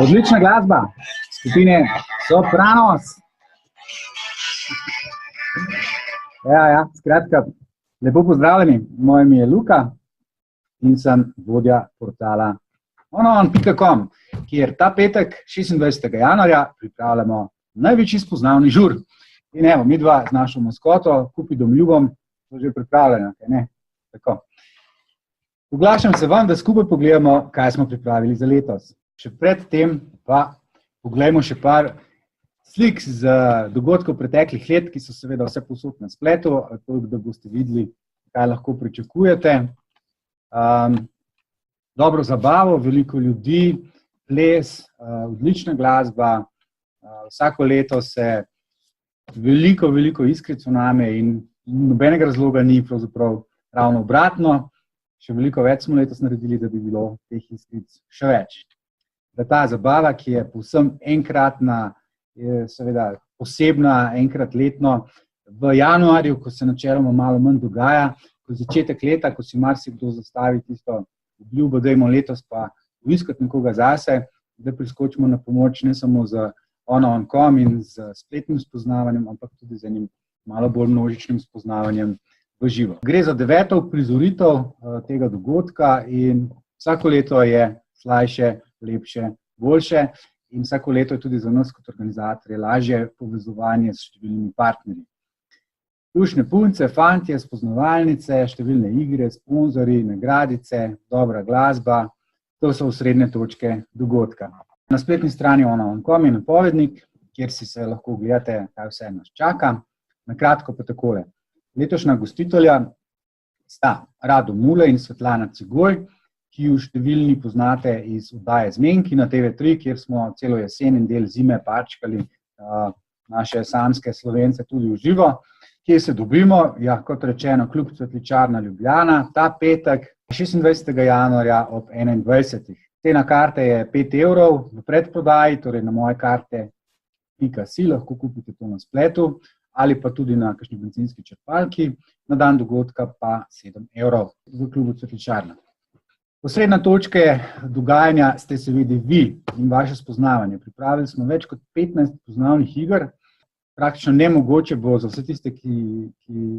Odlična glasba skupine Sopranos. Ja, skratka, lepo pozdravljeni. Moje ime je Luka in sem vodja portala onoon.com, kjer ta petek, 26. januarja, pripravljamo največji spoznavni žur. In evo, mi dva z našo maskoto, Cupidom Ljubom, so že pripravljeni, kaj ne? Tako. Oglašam se vam, da skupaj pogledamo, kaj smo pripravili za letos. Še pred tem pa pogledamo še par slik z dogodkov preteklih let, ki so seveda vse povsod na spletu, toliko, da boste videli, kaj lahko pričakujete. Dobro zabavo, veliko ljudi, ples, odlična glasba. Vsako leto se veliko iskric vname in nobenega razloga ni pravzaprav ravno obratno. Še veliko več smo letos naredili, da bi bilo teh iskric še več. Da ta zabava, ki je povsem enkratna, je seveda posebna, enkrat letno, v januarju, ko se načeloma malo manj dogaja, ko je začetek leta, ko si marsikdo zastavi tisto obljubo, dajmo letos pa poiskati nekoga zase, da priskočimo na pomoč ne samo z onoon.com in z spletnim spoznavanjem, ampak tudi z enim malo bolj množičnim spoznavanjem v živo. Gre za 9. uprizoritev tega dogodka in vsako leto je slajše, lepše, boljše in vsako leto je tudi za nas kot organizatorje lažje povezovanje s številnimi partnerji. Lušne punce, fantje, spoznavalnice, številne igre, sponzorji, nagradice, dobra glasba, to so osrednje točke dogodka. Na spletni strani onoon.com je napovednik, kjer si se lahko ogledate, kaj vse nas čaka. Na kratko pa takole. Letošnja gostitelja sta Rado Mulej in Svetlana Cigoj, ki ju številni poznate iz oddaje Zmenki na TV3, kjer smo celo jesen in del zime parčkali naše samske Slovence tudi v živo. Kje se dobimo? Ja, kot rečeno, Klub Cvetličarna Ljubljana, ta petek, 26. januarja ob 21. Cena karte je 5 evrov v predprodaji, torej na mojekarte.si, lahko kupite to na spletu ali pa tudi na kakšni bencinski črpalki, na dan dogodka pa 7 evrov v Klubu Cvetličarna. Osrednja točka dogajanja ste seveda vi in vaše spoznavanje. Pripravili smo več kot 15 poznavnih iger. Praktično nemogoče bo za vse tiste, ki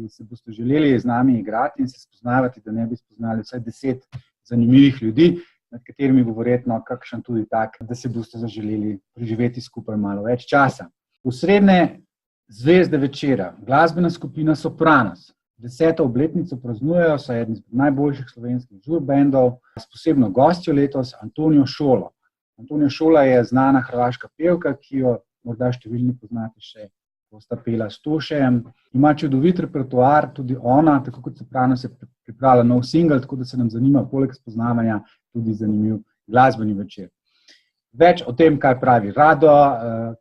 se boste želeli z nami igrati in se spoznavati, da ne bi spoznali vsaj 10 zanimivih ljudi, nad katerimi bo verjetno kakšen tudi tak, da se boste zaželeli preživeti skupaj malo več časa. Osrednje zvezde večera, glasbena skupina Sopranos. 10. obletnico praznujejo, so eden iz najboljših slovenskih žurbendov, s posebno gostjo letos Antonijo Šolo. Antonija Šola je znana hrvaška pevka, ki jo morda številni poznate še, ko sta pela s Tošejem. Ima čudovit repertoar, tudi ona, tako kot Sopranos je pripravila nov singel, tako da se nam zanima poleg spoznavanja tudi zanimiv glasbeni večer. Več o tem, kaj pravi Rado,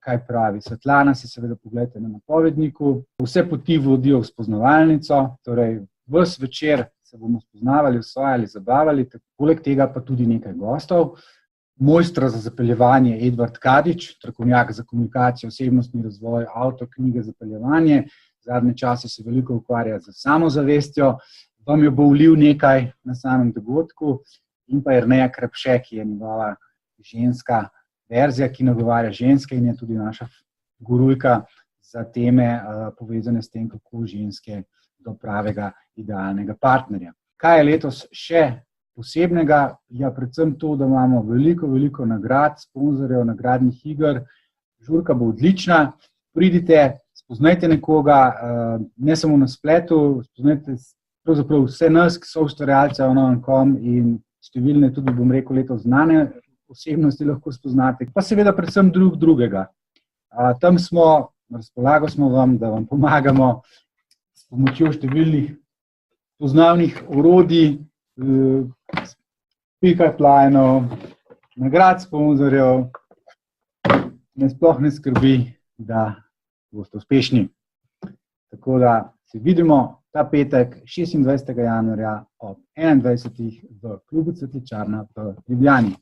kaj pravi Svetlana, si seveda pogledajte na napovedniku. Vse poti vodijo v spoznavalnico, torej ves večer se bomo spoznavali, osvajali, zabavali, poleg tega pa tudi nekaj gostov. Mojster za zapeljevanje Edvard Kadič, strokovnjak za komunikacijo, osebnostni razvoj, avtor knjige Zapeljevanje. Zadnje čase se veliko ukvarja z samozavestjo, vam jo bo vlil nekaj na samem dogodku in pa Jerneja Krepše, ki je njegova ženska verzija, ki nagovarja ženske in je tudi naša gurujka za teme povezane s tem, kako ženske do pravega idealnega partnerja. Kaj je letos še posebnega? Ja, predvsem to, da imamo veliko nagrad, sponzorjev, nagradnih iger. Žurka bo odlična. Pridite, spoznajte nekoga, ne samo na spletu, spoznajte pravzaprav vse nas, ki so ustvarjalce onoon.com in številne tudi, bom rekel, letos znane osebnosti lahko spoznate, pa seveda predvsem drugega. Tam smo, na razpolago smo vam, da vam pomagamo s pomočjo številnih poznavnih orodij, pick-up-lineov, nagrad sponzorjev, me sploh ne skrbi, da boste uspešni. Tako da se vidimo ta petek, 26. januarja ob 21. v Klubu Cvetličarna v Ljubljani.